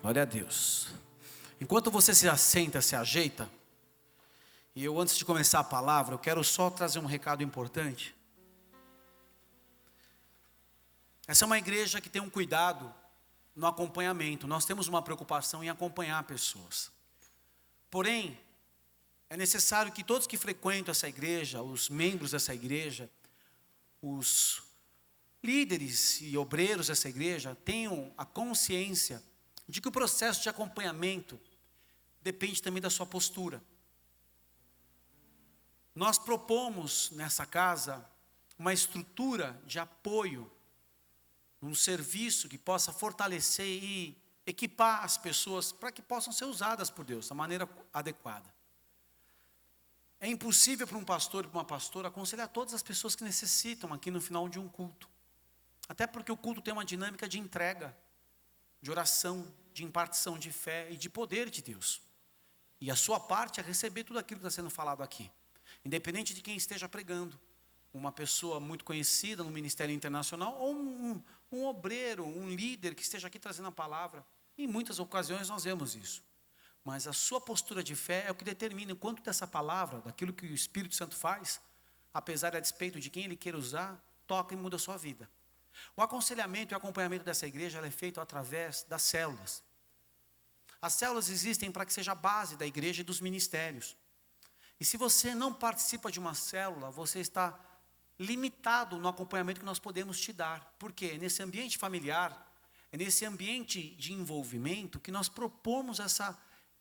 Glória a Deus. Enquanto você se assenta, se ajeita, e eu antes de começar a palavra, eu quero só trazer um recado importante. Essa é uma igreja que tem um cuidado no acompanhamento. Nós temos uma preocupação em acompanhar pessoas. Porém, é necessário que todos que frequentam essa igreja, os membros dessa igreja, os líderes e obreiros dessa igreja, tenham a consciência de que o processo de acompanhamento depende também da sua postura. Nós propomos nessa casa uma estrutura de apoio, um serviço que possa fortalecer e equipar as pessoas para que possam ser usadas por Deus da maneira adequada. É impossível para um pastor e para uma pastora aconselhar todas as pessoas que necessitam aqui no final de um culto. Até porque o culto tem uma dinâmica de entrega, de oração, de impartição de fé e de poder de Deus. E a sua parte é receber tudo aquilo que está sendo falado aqui. Independente de quem esteja pregando. Uma pessoa muito conhecida no ministério internacional ou um obreiro, um líder que esteja aqui trazendo a palavra. Em muitas ocasiões nós vemos isso. Mas a sua postura de fé é o que determina o quanto dessa palavra, daquilo que o Espírito Santo faz, apesar a despeito de quem ele queira usar, toca e muda a sua vida. O aconselhamento e o acompanhamento dessa igreja é feito através das células. As células existem para que seja a base da igreja e dos ministérios. E se você não participa de uma célula, você está limitado no acompanhamento que nós podemos te dar. Por quê? É nesse ambiente familiar, é nesse ambiente de envolvimento que nós propomos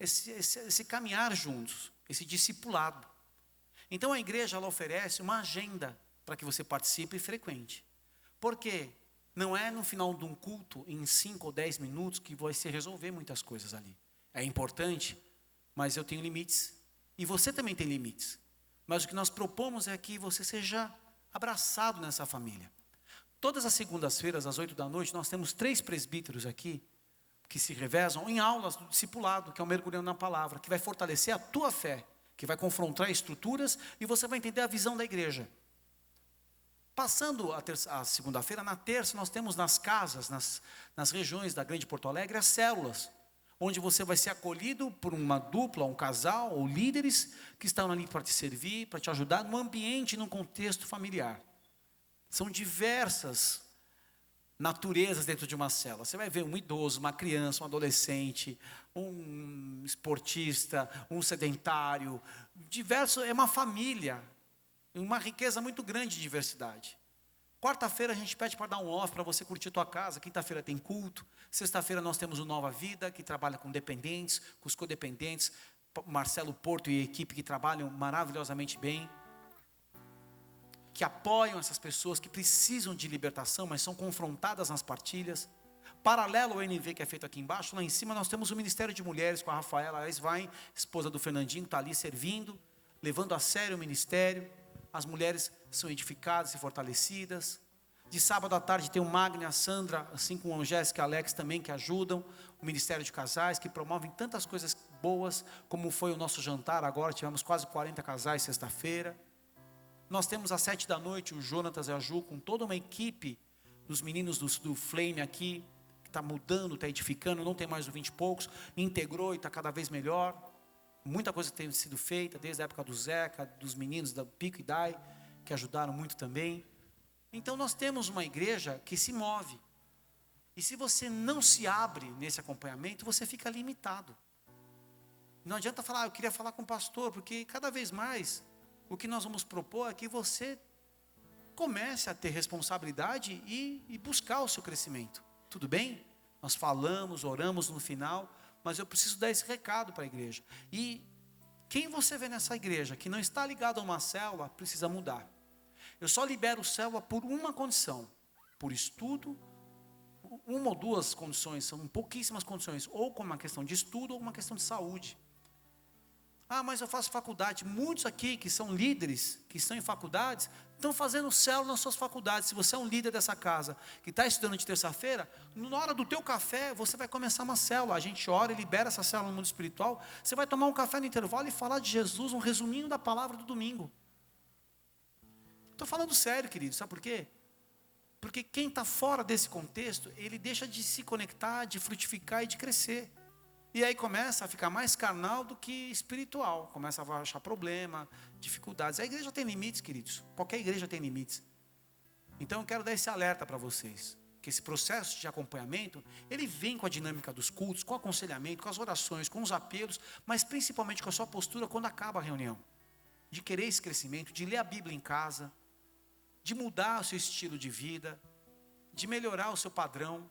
esse caminhar juntos, esse discipulado. Então a igreja ela oferece uma agenda para que você participe e frequente. Por quê? Não é no final de um culto, em 5 ou 10 minutos, que vai se resolver muitas coisas ali. É importante, mas eu tenho limites. E você também tem limites. Mas o que nós propomos é que você seja abraçado nessa família. Todas as segundas-feiras, às 8 da noite, nós temos 3 presbíteros aqui, que se revezam em aulas do discipulado, que é o mergulhando na palavra, que vai fortalecer a tua fé, que vai confrontar estruturas, e você vai entender a visão da igreja. Passando a segunda-feira, na terça, nós temos nas casas, nas regiões da Grande Porto Alegre, as células, onde você vai ser acolhido por uma dupla, um casal, ou líderes que estão ali para te servir, para te ajudar, num ambiente, num contexto familiar. São diversas naturezas dentro de uma célula. Você vai ver um idoso, uma criança, um adolescente, um esportista, um sedentário, é uma família, uma riqueza muito grande de diversidade. Quarta-feira a gente pede para dar um off, para você curtir a tua casa. Quinta-feira tem culto. Sexta-feira nós temos o Nova Vida, que trabalha com dependentes, com os codependentes. Marcelo Porto e a equipe que trabalham maravilhosamente bem. Que apoiam essas pessoas que precisam de libertação, mas são confrontadas nas partilhas. Paralelo ao NV que é feito aqui embaixo, lá em cima nós temos o Ministério de Mulheres com a Rafaela Esvain, esposa do Fernandinho, que está ali servindo, levando a sério o ministério. As mulheres são edificadas e fortalecidas. De sábado à tarde tem o Magno e a Sandra, assim como a Jéssica e a Alex também, que ajudam. O Ministério de Casais, que promovem tantas coisas boas, como foi o nosso jantar agora. Tivemos quase 40 casais sexta-feira. Nós temos às 7 da noite o Jonatas e a Ju, com toda uma equipe dos meninos do Flame aqui, que está mudando, está edificando, não tem mais o 20 e poucos, integrou e está cada vez melhor. Muita coisa tem sido feita, desde a época do Zeca, dos meninos da Pico e Dai, que ajudaram muito também. Então nós temos uma igreja que se move. E se você não se abre nesse acompanhamento, você fica limitado. Não adianta falar, eu queria falar com o pastor, porque cada vez mais, o que nós vamos propor é que você comece a ter responsabilidade e buscar o seu crescimento. Tudo bem? Nós falamos, oramos no final, mas eu preciso dar esse recado para a igreja. E quem você vê nessa igreja que não está ligado a uma célula, precisa mudar. Eu só libero célula por uma condição, por estudo, uma ou duas condições, são pouquíssimas condições, ou com uma questão de estudo ou uma questão de saúde. Ah, mas eu faço faculdade. Muitos aqui que são líderes, que estão em faculdades, estão fazendo célula nas suas faculdades. Se você é um líder dessa casa, que está estudando de terça-feira, na hora do teu café, você vai começar uma célula. A gente ora e libera essa célula no mundo espiritual. Você vai tomar um café no intervalo e falar de Jesus, um resuminho da palavra do domingo. Estou falando sério, querido, sabe por quê? Porque quem está fora desse contexto, ele deixa de se conectar, de frutificar e de crescer. E aí começa a ficar mais carnal do que espiritual. Começa a achar problema, dificuldades. A igreja tem limites, queridos. Qualquer igreja tem limites. Então eu quero dar esse alerta para vocês. Que esse processo de acompanhamento, ele vem com a dinâmica dos cultos, com o aconselhamento, com as orações, com os apelos, mas principalmente com a sua postura quando acaba a reunião. De querer esse crescimento, de ler a Bíblia em casa, de mudar o seu estilo de vida, de melhorar o seu padrão.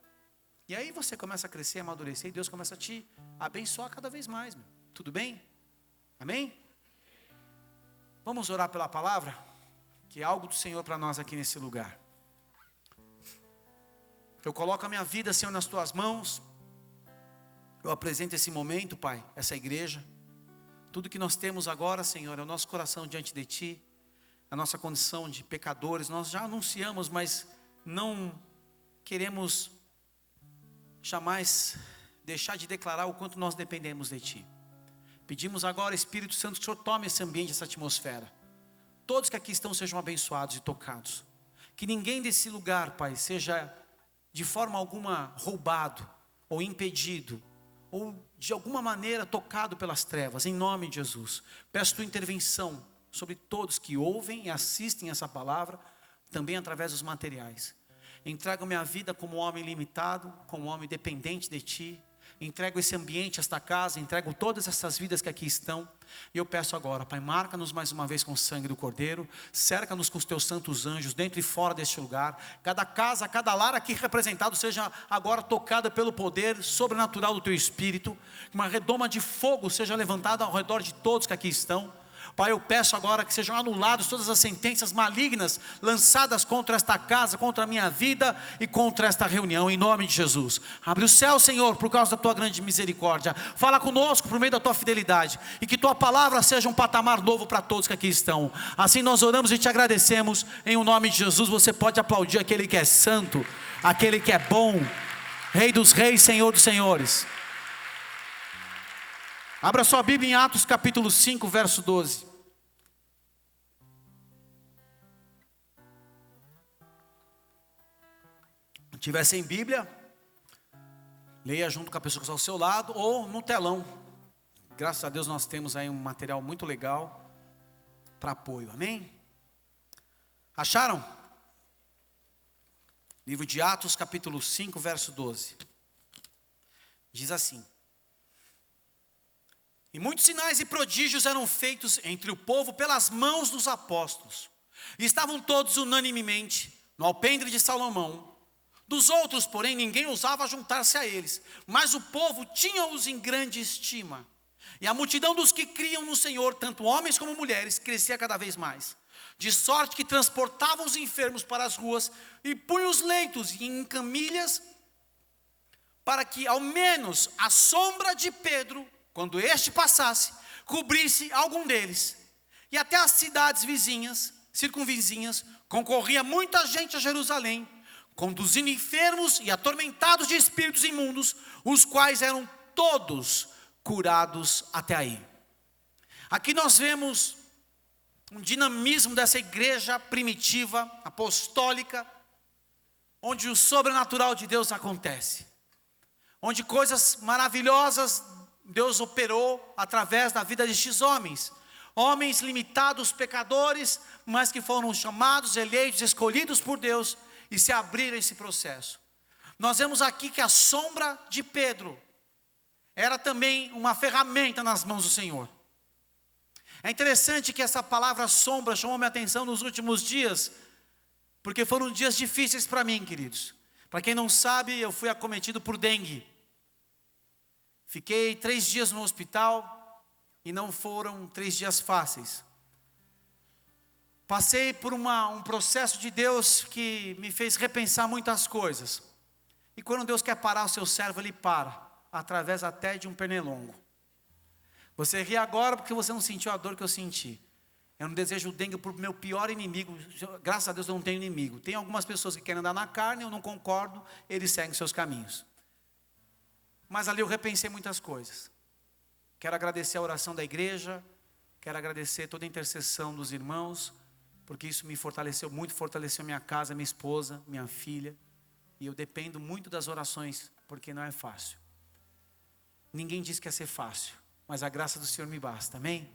E aí você começa a crescer, amadurecer, e Deus começa a te abençoar cada vez mais. Tudo bem? Amém? Vamos orar pela palavra? Que é algo do Senhor para nós aqui nesse lugar. Eu coloco a minha vida, Senhor, nas tuas mãos. Eu apresento esse momento, Pai, essa igreja. Tudo que nós temos agora, Senhor, é o nosso coração diante de Ti. A nossa condição de pecadores. Nós já anunciamos, mas não queremos jamais deixar de declarar o quanto nós dependemos de Ti. Pedimos agora, Espírito Santo, que o Senhor tome esse ambiente, essa atmosfera. Todos que aqui estão sejam abençoados e tocados. Que ninguém desse lugar, Pai, seja de forma alguma roubado, ou impedido, ou de alguma maneira tocado pelas trevas, em nome de Jesus. Peço tua intervenção sobre todos que ouvem e assistem essa palavra, também através dos materiais. Entrego minha vida como homem limitado, como homem dependente de Ti. Entrego esse ambiente, esta casa, entrego todas essas vidas que aqui estão. E eu peço agora, Pai, marca-nos mais uma vez com o sangue do Cordeiro. Cerca-nos com os Teus santos anjos, dentro e fora deste lugar. Cada casa, cada lar aqui representado seja agora tocada pelo poder sobrenatural do Teu Espírito. Que uma redoma de fogo seja levantada ao redor de todos que aqui estão. Pai, eu peço agora que sejam anuladas todas as sentenças malignas lançadas contra esta casa, contra a minha vida e contra esta reunião, em nome de Jesus. Abre o céu, Senhor, por causa da Tua grande misericórdia. Fala conosco por meio da Tua fidelidade e que Tua palavra seja um patamar novo para todos que aqui estão. Assim nós oramos e Te agradecemos, em o nome de Jesus. Você pode aplaudir aquele que é santo, aquele que é bom, Rei dos reis, Senhor dos senhores. Abra sua Bíblia em Atos capítulo 5, verso 12. Se tiver sem Bíblia, leia junto com a pessoa que está ao seu lado ou no telão. Graças a Deus nós temos aí um material muito legal para apoio, amém? Acharam? Livro de Atos capítulo 5, verso 12. Diz assim: e muitos sinais e prodígios eram feitos entre o povo pelas mãos dos apóstolos. E estavam todos unanimemente no alpendre de Salomão. Dos outros, porém, ninguém ousava juntar-se a eles. Mas o povo tinha-os em grande estima. E a multidão dos que criam no Senhor, tanto homens como mulheres, crescia cada vez mais. De sorte que transportavam os enfermos para as ruas e punham os leitos em camilhas, para que ao menos a sombra de Pedro, quando este passasse, cobrisse algum deles. E até as cidades vizinhas, circunvizinhas, concorria muita gente a Jerusalém, conduzindo enfermos e atormentados de espíritos imundos, os quais eram todos curados até aí. Aqui nós vemos um dinamismo dessa igreja primitiva, apostólica, onde o sobrenatural de Deus acontece. Onde coisas maravilhosas Deus operou através da vida destes homens. Homens limitados, pecadores, mas que foram chamados, eleitos, escolhidos por Deus e se abriram esse processo. Nós vemos aqui que a sombra de Pedro era também uma ferramenta nas mãos do Senhor. É interessante que essa palavra sombra chamou minha atenção nos últimos dias, porque foram dias difíceis para mim, queridos. Para quem não sabe, eu fui acometido por dengue. Fiquei 3 dias no hospital e não foram 3 dias fáceis. Passei por um processo de Deus que me fez repensar muitas coisas. E quando Deus quer parar o seu servo, Ele para, através até de um pernilongo. Você ri agora porque você não sentiu a dor que eu senti. Eu não desejo o dengue para o meu pior inimigo. Graças a Deus eu não tenho inimigo. Tem algumas pessoas que querem andar na carne, eu não concordo, eles seguem seus caminhos. Mas ali eu repensei muitas coisas. Quero agradecer a oração da igreja, quero agradecer toda a intercessão dos irmãos, porque isso me fortaleceu muito, fortaleceu minha casa, minha esposa, minha filha. E eu dependo muito das orações, porque não é fácil. Ninguém diz que ia ser fácil, mas a graça do Senhor me basta, amém?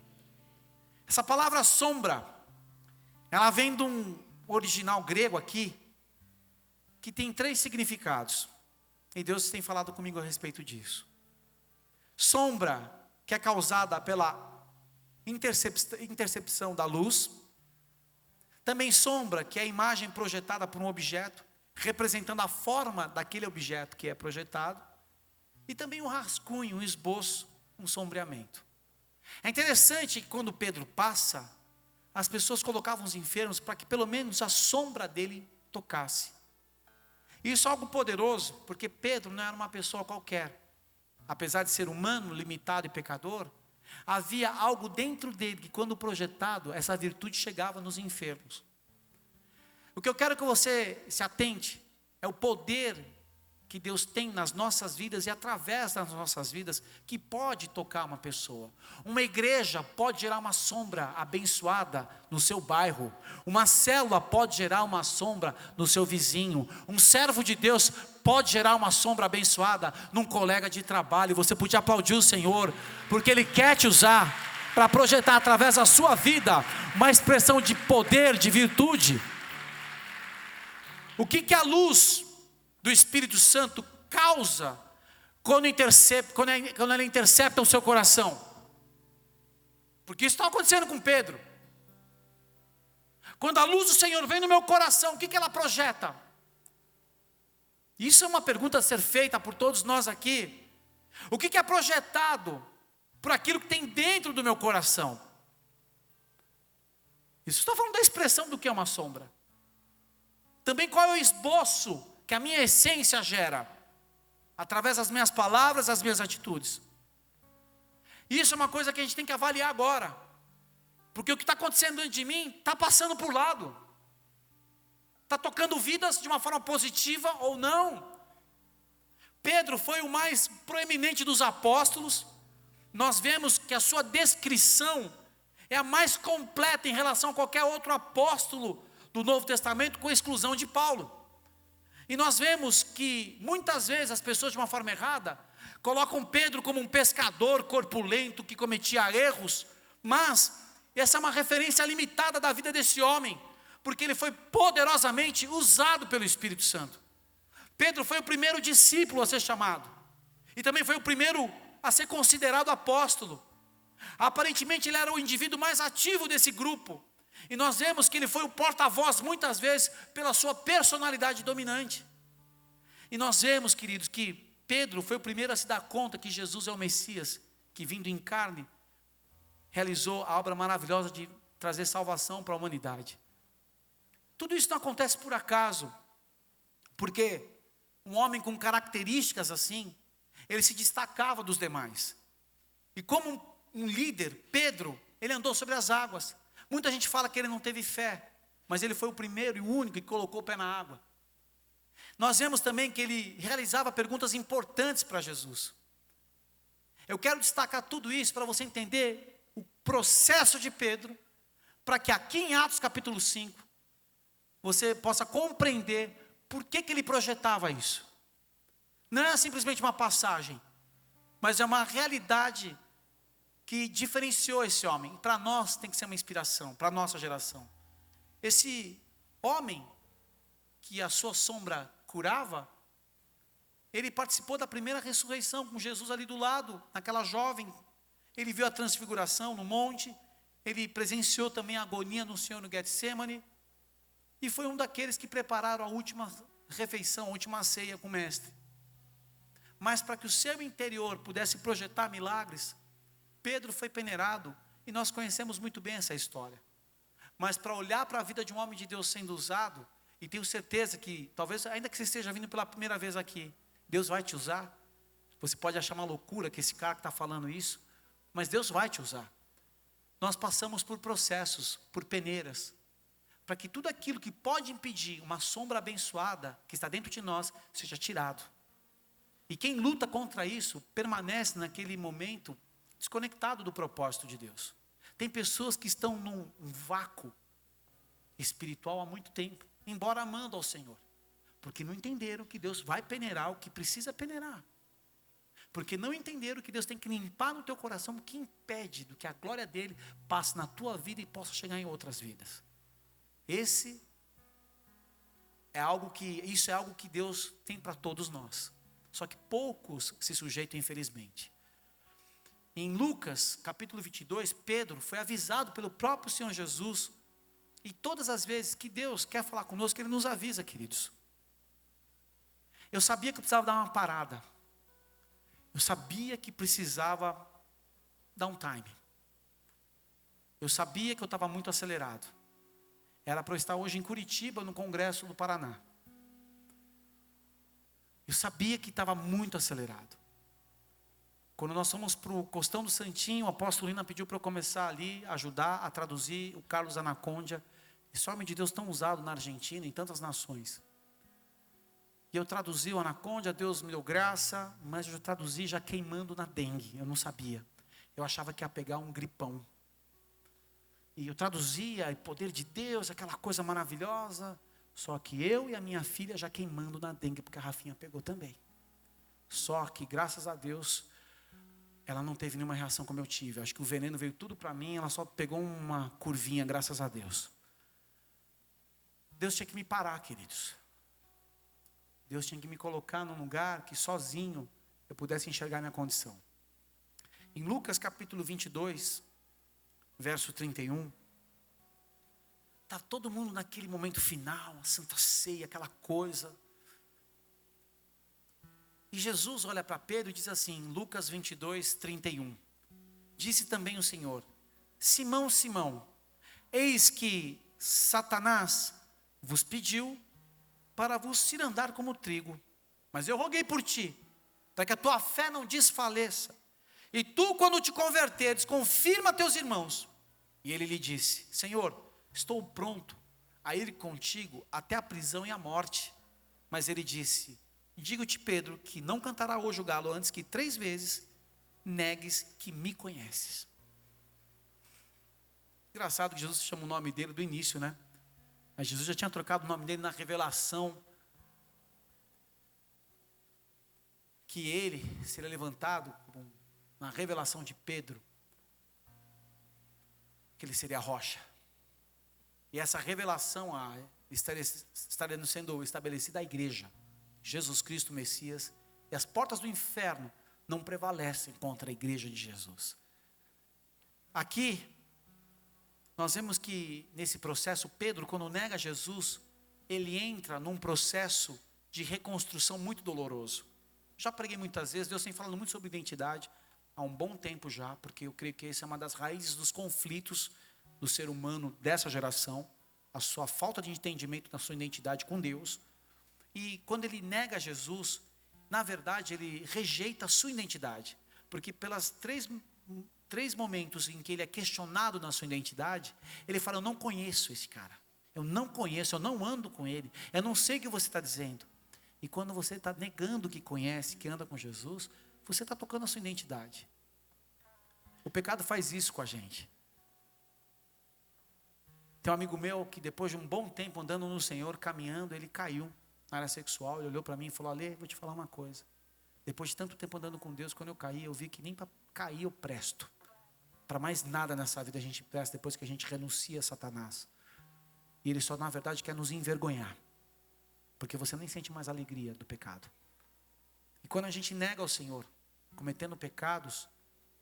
Essa palavra sombra, ela vem de um original grego aqui, que tem 3 significados. E Deus tem falado comigo a respeito disso. Sombra, que é causada pela intercepção da luz. Também sombra, que é a imagem projetada por um objeto, representando a forma daquele objeto que é projetado. E também um rascunho, um esboço, um sombreamento. É interessante que quando Pedro passa, as pessoas colocavam os enfermos para que pelo menos a sombra dele tocasse. Isso é algo poderoso, porque Pedro não era uma pessoa qualquer. Apesar de ser humano, limitado e pecador, havia algo dentro dele que quando projetado, essa virtude chegava nos enfermos. O que eu quero que você se atente é o poder que Deus tem nas nossas vidas e através das nossas vidas, que pode tocar uma pessoa. Uma igreja pode gerar uma sombra abençoada no seu bairro. Uma célula pode gerar uma sombra no seu vizinho. Um servo de Deus pode gerar uma sombra abençoada num colega de trabalho. Você podia aplaudir o Senhor, porque Ele quer te usar para projetar através da sua vida uma expressão de poder, de virtude. O que a luz do Espírito Santo causa quando ela intercepta o seu coração? Porque isso está acontecendo com Pedro. Quando a luz do Senhor vem no meu coração, o que ela projeta? Isso é uma pergunta a ser feita por todos nós aqui. O que é projetado por aquilo que tem dentro do meu coração? Isso está falando da expressão do que é uma sombra. Também qual é o esboço que a minha essência gera, através das minhas palavras, das minhas atitudes. Isso é uma coisa que a gente tem que avaliar agora, porque o que está acontecendo dentro de mim, está passando por lado, está tocando vidas de uma forma positiva ou não. Pedro foi o mais proeminente dos apóstolos. Nós vemos que a sua descrição é a mais completa em relação a qualquer outro apóstolo do Novo Testamento, com exclusão de Paulo. E nós vemos que muitas vezes as pessoas de uma forma errada colocam Pedro como um pescador corpulento que cometia erros, mas essa é uma referência limitada da vida desse homem, porque ele foi poderosamente usado pelo Espírito Santo. Pedro foi o primeiro discípulo a ser chamado, e também foi o primeiro a ser considerado apóstolo. Aparentemente ele era o indivíduo mais ativo desse grupo, e nós vemos que ele foi o porta-voz muitas vezes pela sua personalidade dominante. E nós vemos, queridos, que Pedro foi o primeiro a se dar conta que Jesus é o Messias, que vindo em carne, realizou a obra maravilhosa de trazer salvação para a humanidade. Tudo isso não acontece por acaso, porque um homem com características assim, ele se destacava dos demais. E como um líder, Pedro, ele andou sobre as águas. Muita gente fala que ele não teve fé, mas ele foi o primeiro e o único que colocou o pé na água. Nós vemos também que ele realizava perguntas importantes para Jesus. Eu quero destacar tudo isso para você entender o processo de Pedro, para que aqui em Atos capítulo 5, você possa compreender por que ele projetava isso. Não é simplesmente uma passagem, mas é uma realidade que diferenciou esse homem. Para nós tem que ser uma inspiração, para a nossa geração. Esse homem, que a sua sombra curava, ele participou da primeira ressurreição com Jesus ali do lado, naquela jovem. Ele viu a transfiguração no monte, ele presenciou também a agonia no Senhor no Getsemane, e foi um daqueles que prepararam a última refeição, a última ceia com o mestre. Mas para que o seu interior pudesse projetar milagres, Pedro foi peneirado, e nós conhecemos muito bem essa história. Mas para olhar para a vida de um homem de Deus sendo usado, e tenho certeza que, talvez, ainda que você esteja vindo pela primeira vez aqui, Deus vai te usar. Você pode achar uma loucura que esse cara que está falando isso, mas Deus vai te usar. Nós passamos por processos, por peneiras, para que tudo aquilo que pode impedir uma sombra abençoada, que está dentro de nós, seja tirado. E quem luta contra isso, permanece naquele momento desconectado do propósito de Deus. Tem pessoas que estão num vácuo, espiritual há muito tempo, embora amando ao Senhor. Porque não entenderam que Deus vai peneirar o que precisa peneirar. Porque não entenderam que Deus tem que limpar no teu coração o que impede do que a glória dele passe na tua vida e possa chegar em outras vidas. Isso é algo que Deus tem para todos nós. Só que poucos se sujeitam, infelizmente. Em Lucas, capítulo 22, Pedro foi avisado pelo próprio Senhor Jesus. E todas as vezes que Deus quer falar conosco, Ele nos avisa, queridos. Eu sabia que eu precisava dar uma parada. Eu sabia que precisava dar um time. Eu sabia que eu estava muito acelerado. Era para eu estar hoje em Curitiba, no Congresso do Paraná. Eu sabia que estava muito acelerado. Quando nós fomos para o Costão do Santinho, o apóstolo Lina pediu para eu começar ali, ajudar a traduzir o Carlos Anacondia. Esse homem de Deus tão usado na Argentina, em tantas nações. E eu traduzi o Anacondia, Deus me deu graça, mas eu traduzi já queimando na dengue, eu não sabia. Eu achava que ia pegar um gripão. E eu traduzia o poder de Deus, aquela coisa maravilhosa, só que eu e a minha filha já queimando na dengue, porque a Rafinha pegou também. Só que, graças a Deus, ela não teve nenhuma reação como eu tive. Acho que o veneno veio tudo para mim, ela só pegou uma curvinha, graças a Deus. Deus tinha que me parar, queridos. Deus tinha que me colocar num lugar que sozinho eu pudesse enxergar minha condição. Em Lucas capítulo 22, verso 31, está todo mundo naquele momento final, a Santa Ceia, aquela coisa. E Jesus olha para Pedro e diz assim, Lucas 22, 31. Disse também o Senhor, Simão, Simão, eis que Satanás vos pediu para vos cirandar como trigo. Mas eu roguei por ti, para que a tua fé não desfaleça. E tu, quando te converteres, confirma a teus irmãos. E ele lhe disse, Senhor, estou pronto a ir contigo até a prisão e a morte. Mas ele disse, digo-te, Pedro, que não cantará hoje o galo antes que 3 vezes negues que me conheces. Engraçado que Jesus chama o nome dele do início, né? Mas Jesus já tinha trocado o nome dele na revelação. Que ele seria levantado na revelação de Pedro. Que ele seria a rocha. E essa revelação estaria sendo estabelecida a igreja. Jesus Cristo, Messias. E as portas do inferno não prevalecem contra a igreja de Jesus. Aqui, nós vemos que nesse processo, Pedro, quando nega Jesus, ele entra num processo de reconstrução muito doloroso. Já preguei muitas vezes, Deus tem falado muito sobre identidade, há um bom tempo já, porque eu creio que essa é uma das raízes dos conflitos do ser humano dessa geração, a sua falta de entendimento da sua identidade com Deus. E quando ele nega Jesus, na verdade ele rejeita a sua identidade, porque pelas três momentos em que ele é questionado na sua identidade, ele fala, eu não conheço esse cara, eu não conheço, eu não ando com ele, eu não sei o que você está dizendo. E quando você está negando que conhece, que anda com Jesus, você está tocando a sua identidade. O pecado faz isso com a gente. Tem um amigo meu que depois de um bom tempo andando no Senhor, caminhando, ele caiu na área sexual, ele olhou para mim e falou, Ale, vou te falar uma coisa, depois de tanto tempo andando com Deus, quando eu caí, eu vi que nem para cair eu presto. Para mais nada nessa vida a gente presta depois que a gente renuncia a Satanás. E ele só na verdade quer nos envergonhar. Porque você nem sente mais alegria do pecado. E quando a gente nega ao Senhor, cometendo pecados,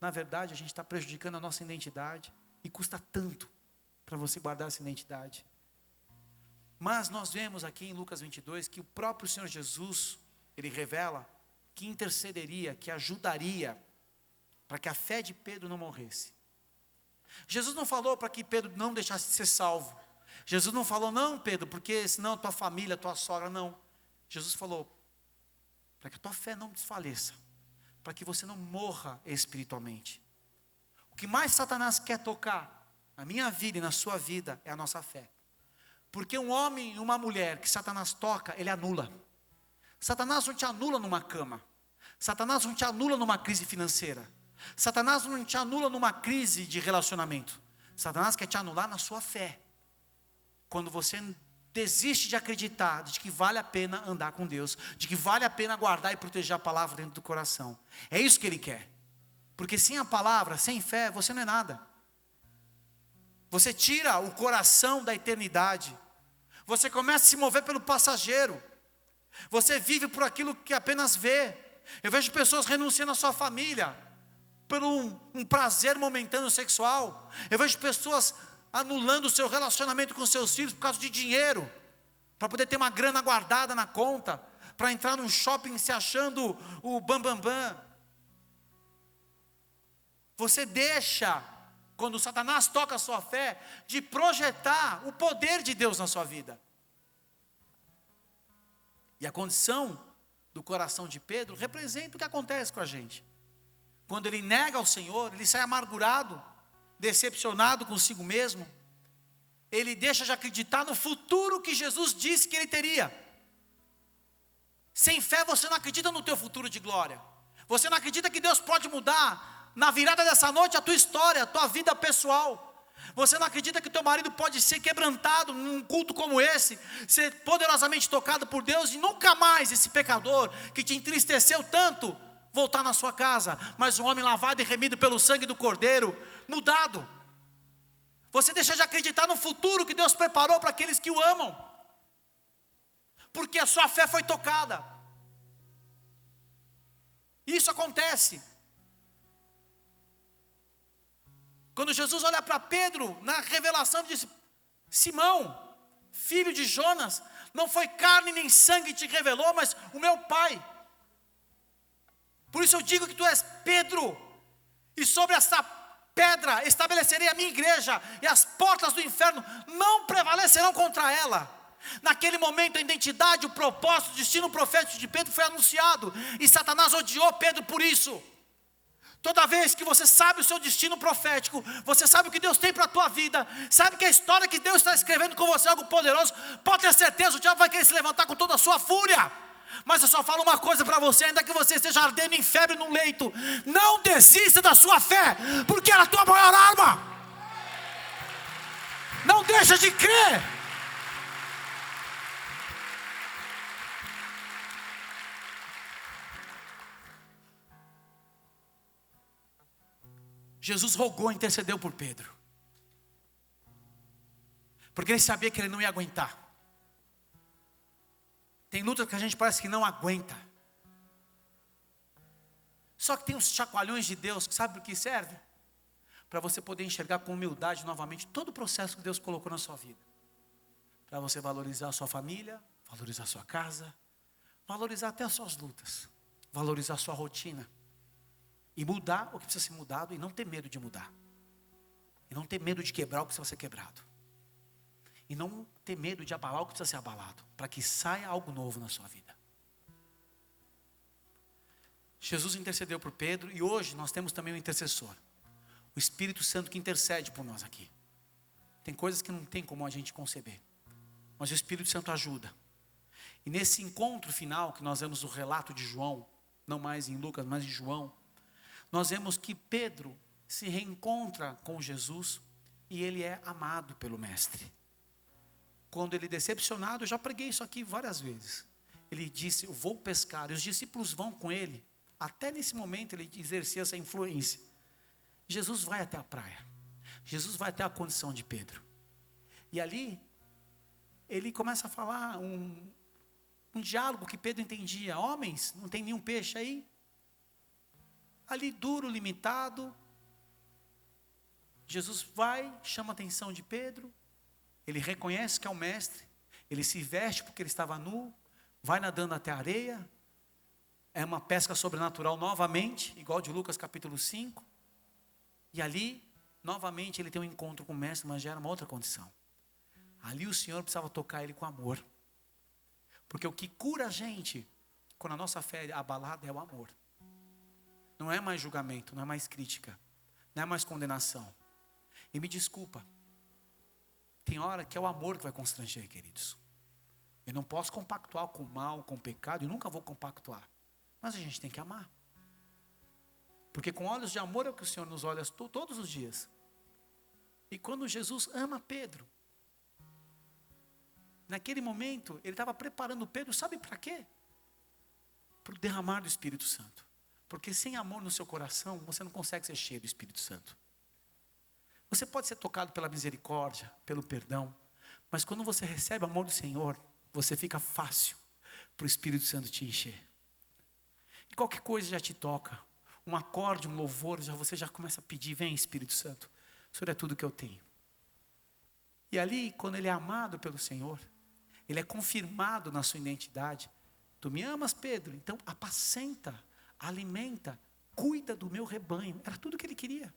na verdade a gente está prejudicando a nossa identidade. E custa tanto para você guardar essa identidade. Mas nós vemos aqui em Lucas 22 que o próprio Senhor Jesus, ele revela que intercederia, que ajudaria para que a fé de Pedro não morresse. Jesus não falou para que Pedro não deixasse de ser salvo. Jesus não falou, não Pedro, porque senão tua família, tua sogra, não. Jesus falou, para que a tua fé não desfaleça, para que você não morra espiritualmente. O que mais Satanás quer tocar na minha vida e na sua vida é a nossa fé. Porque um homem e uma mulher que Satanás toca, ele anula. Satanás não te anula numa cama. Satanás não te anula numa crise financeira. Satanás não te anula numa crise de relacionamento. Satanás quer te anular na sua fé. quando você desiste de acreditar de que vale a pena andar com Deus, de que vale a pena guardar e proteger a palavra dentro do coração. É isso que Ele quer. Porque sem a palavra, sem fé, você não é nada. Você tira o coração da eternidade. Você começa a se mover pelo passageiro. Você vive por aquilo que apenas vê. Eu vejo pessoas renunciando à sua família por um prazer momentâneo sexual. Eu vejo pessoas anulando o seu relacionamento com seus filhos por causa de dinheiro, para poder ter uma grana guardada na conta, para entrar num shopping se achando o bam. Você deixa, quando Satanás toca a sua fé, de projetar o poder de Deus na sua vida. E a condição do coração de Pedro representa o que acontece com a gente. Quando ele nega ao Senhor, ele sai amargurado, decepcionado consigo mesmo. Ele deixa de acreditar no futuro que Jesus disse que ele teria. Sem fé você não acredita no teu futuro de glória. Você não acredita que Deus pode mudar na virada dessa noite a tua história, a tua vida pessoal. Você não acredita que teu marido pode ser quebrantado num culto como esse, ser poderosamente tocado por Deus e nunca mais esse pecador que te entristeceu tanto voltar na sua casa, mas um homem lavado e remido pelo sangue do Cordeiro, mudado. Você deixa de acreditar no futuro que Deus preparou para aqueles que o amam, porque a sua fé foi tocada. Isso acontece. Quando Jesus olha para Pedro, na revelação, ele disse: Simão, filho de Jonas, não foi carne nem sangue que te revelou, mas o meu Pai. Por isso eu digo que tu és Pedro, e sobre essa pedra estabelecerei a minha igreja, e as portas do inferno não prevalecerão contra ela. Naquele momento a identidade, o propósito, o destino profético de Pedro foi anunciado, e Satanás odiou Pedro por isso. Toda vez que você sabe o seu destino profético, você sabe o que Deus tem para a tua vida, sabe que a história que Deus está escrevendo com você é algo poderoso, pode ter certeza, o diabo vai querer se levantar com toda a sua fúria. Mas eu só falo uma coisa para você, ainda que você esteja ardendo em febre num leito, não desista da sua fé, porque ela é a tua maior arma. Não deixa de crer. Jesus rogou, intercedeu por Pedro, porque ele sabia que ele não ia aguentar. Tem lutas que a gente parece que não aguenta. Só que tem uns chacoalhões de Deus, que sabe para que serve? Para você poder enxergar com humildade novamente todo o processo que Deus colocou na sua vida. Para você valorizar a sua família, valorizar a sua casa, valorizar até as suas lutas, valorizar a sua rotina. E mudar o que precisa ser mudado e não ter medo de mudar. E não ter medo de quebrar o que precisa ser quebrado. E não ter medo de abalar o que precisa ser abalado, para que saia algo novo na sua vida. Jesus intercedeu por Pedro e hoje nós temos também um intercessor. O Espírito Santo que intercede por nós aqui. Tem coisas que não tem como a gente conceber, mas o Espírito Santo ajuda. E nesse encontro final que nós vemos o relato de João, não mais em Lucas, mas em João, nós vemos que Pedro se reencontra com Jesus e ele é amado pelo Mestre. Quando ele decepcionado, eu já preguei isso aqui várias vezes. Ele disse: eu vou pescar, e os discípulos vão com ele. Até nesse momento ele exercia essa influência. Jesus vai até a praia. Jesus vai até a condição de Pedro. E ali, ele começa a falar um diálogo que Pedro entendia. Homens, não tem nenhum peixe aí? Ali duro, limitado. Jesus vai, chama a atenção de Pedro. Ele reconhece que é o mestre. Ele se veste porque ele estava nu. Vai nadando até a areia. É uma pesca sobrenatural novamente, igual de Lucas capítulo 5. E ali, novamente, ele tem um encontro com o mestre, mas já era uma outra condição. Ali o Senhor precisava tocar ele com amor. Porque o que cura a gente, quando a nossa fé é abalada, é o amor. Não é mais julgamento, não é mais crítica, não é mais condenação. E me desculpa, tem hora que é o amor que vai constranger, queridos. Eu não posso compactuar com o mal, com o pecado, eu nunca vou compactuar. Mas a gente tem que amar. Porque com olhos de amor é o que o Senhor nos olha todos os dias. E quando Jesus ama Pedro, naquele momento, ele estava preparando Pedro, sabe para quê? Para o derramar do Espírito Santo. Porque sem amor no seu coração, você não consegue ser cheio do Espírito Santo. Você pode ser tocado pela misericórdia, pelo perdão, mas quando você recebe o amor do Senhor, você fica fácil para o Espírito Santo te encher. E qualquer coisa já te toca. Um acorde, um louvor, você já começa a pedir, vem Espírito Santo, o Senhor é tudo que eu tenho. E ali, quando ele é amado pelo Senhor, ele é confirmado na sua identidade. Tu me amas, Pedro? Então apacenta, alimenta, cuida do meu rebanho. Era tudo o que ele queria.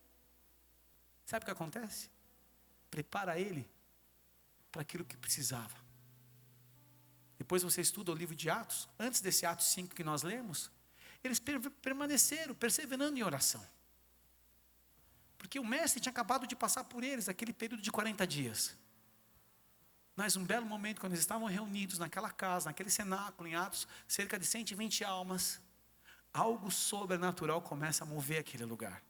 Sabe o que acontece? Prepara ele para aquilo que precisava. Depois você estuda o livro de Atos, antes desse Atos 5 que nós lemos, eles permaneceram, perseverando em oração. Porque o mestre tinha acabado de passar por eles, aquele período de 40 dias. Mas um belo momento, quando eles estavam reunidos naquela casa, naquele cenáculo, em Atos, cerca de 120 almas, algo sobrenatural começa a mover aquele lugar.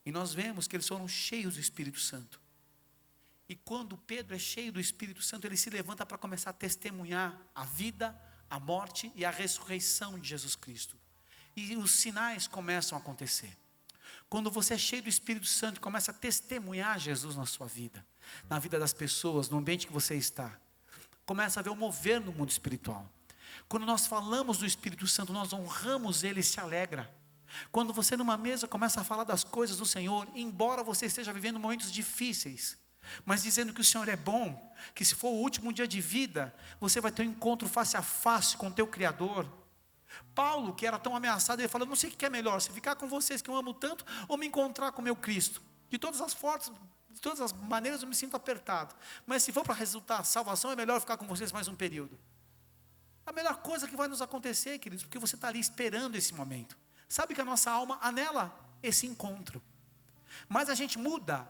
E nós vemos que eles foram cheios do Espírito Santo. E quando Pedro é cheio do Espírito Santo, ele se levanta para começar a testemunhar a vida, a morte e a ressurreição de Jesus Cristo. E os sinais começam a acontecer. Quando você é cheio do Espírito Santo, começa a testemunhar Jesus na sua vida, na vida das pessoas, no ambiente que você está, começa a ver o mover no mundo espiritual. Quando nós falamos do Espírito Santo, nós honramos Ele e se alegra. Quando você numa mesa começa a falar das coisas do Senhor, embora você esteja vivendo momentos difíceis, mas dizendo que o Senhor é bom, que se for o último dia de vida, você vai ter um encontro face a face com o teu Criador. Paulo, que era tão ameaçado, ele falou, não sei o que é melhor, se ficar com vocês que eu amo tanto, ou me encontrar com o meu Cristo. De todas as formas, de todas as maneiras eu me sinto apertado, mas se for para resultar salvação, é melhor ficar com vocês mais um período. A melhor coisa que vai nos acontecer, queridos, porque você está ali esperando esse momento. Sabe que a nossa alma anela esse encontro, mas a gente muda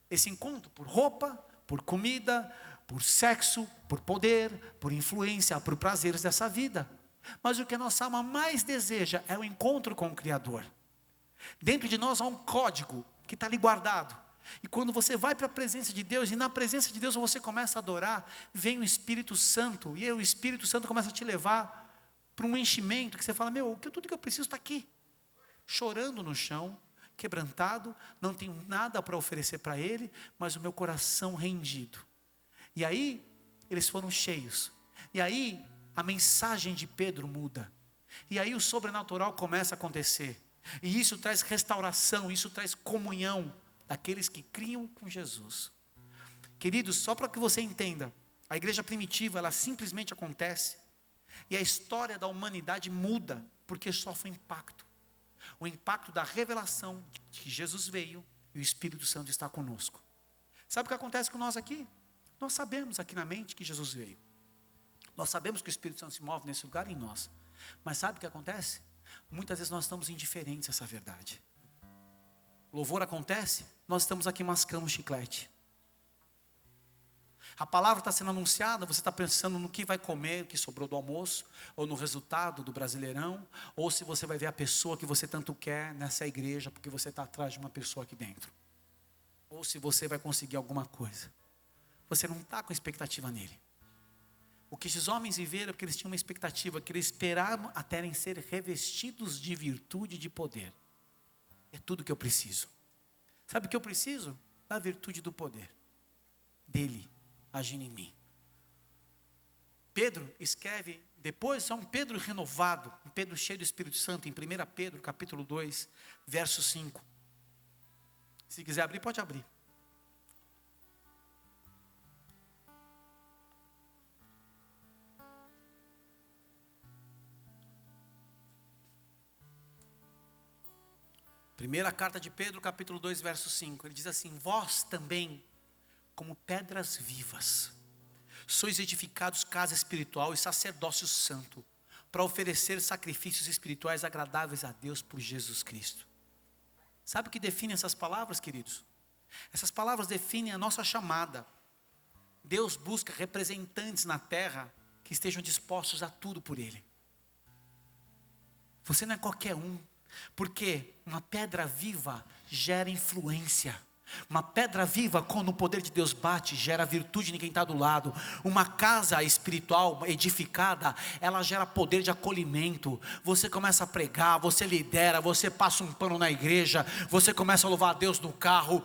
esse encontro por roupa, por comida, por sexo, por poder, por influência, por prazeres dessa vida. Mas o que a nossa alma mais deseja é o encontro com o Criador. Dentro de nós há um código que está ali guardado. E quando você vai para a presença de Deus, e na presença de Deus você começa a adorar, vem o Espírito Santo, e aí o Espírito Santo começa a te levar para um enchimento, que você fala, tudo que eu preciso está aqui. Chorando no chão, quebrantado, não tenho nada para oferecer para Ele, mas o meu coração rendido. E aí, eles foram cheios. E aí, a mensagem de Pedro muda. E aí o sobrenatural começa a acontecer. E isso traz restauração, isso traz comunhão daqueles que criam com Jesus. Queridos, só para que você entenda, a igreja primitiva, ela simplesmente acontece. E a história da humanidade muda, porque sofre um impacto. O impacto da revelação de que Jesus veio e o Espírito Santo está conosco. Sabe o que acontece com nós aqui? Nós sabemos aqui na mente que Jesus veio. Nós sabemos que o Espírito Santo se move nesse lugar em nós. Mas sabe o que acontece? Muitas vezes nós estamos indiferentes a essa verdade. O louvor acontece, nós estamos aqui mascando um chiclete. A palavra está sendo anunciada, você está pensando no que vai comer, o que sobrou do almoço, ou no resultado do Brasileirão, ou se você vai ver a pessoa que você tanto quer nessa igreja, porque você está atrás de uma pessoa aqui dentro. Ou se você vai conseguir alguma coisa. Você não está com expectativa nele. O que esses homens viveram é porque eles tinham uma expectativa, que eles esperavam até ser revestidos de virtude e de poder. É tudo que eu preciso. Sabe o que eu preciso? Da virtude do poder. Dele agindo em mim. Pedro escreve, depois é um Pedro renovado, um Pedro cheio do Espírito Santo, em 1 Pedro, capítulo 2, verso 5. Se quiser abrir, pode abrir. Primeira carta de Pedro, capítulo 2, verso 5. Ele diz assim, vós também, como pedras vivas, sois edificados casa espiritual e sacerdócio santo, para oferecer sacrifícios espirituais agradáveis a Deus por Jesus Cristo. Sabe o que define essas palavras, queridos? Essas palavras definem a nossa chamada. Deus busca representantes na terra que estejam dispostos a tudo por Ele. Você não é qualquer um, porque uma pedra viva gera influência. Uma pedra viva, quando o poder de Deus bate, gera virtude em quem está do lado. Uma casa espiritual edificada, ela gera poder de acolhimento. Você começa a pregar, você lidera, você passa um pano na igreja, você começa a louvar a Deus no carro,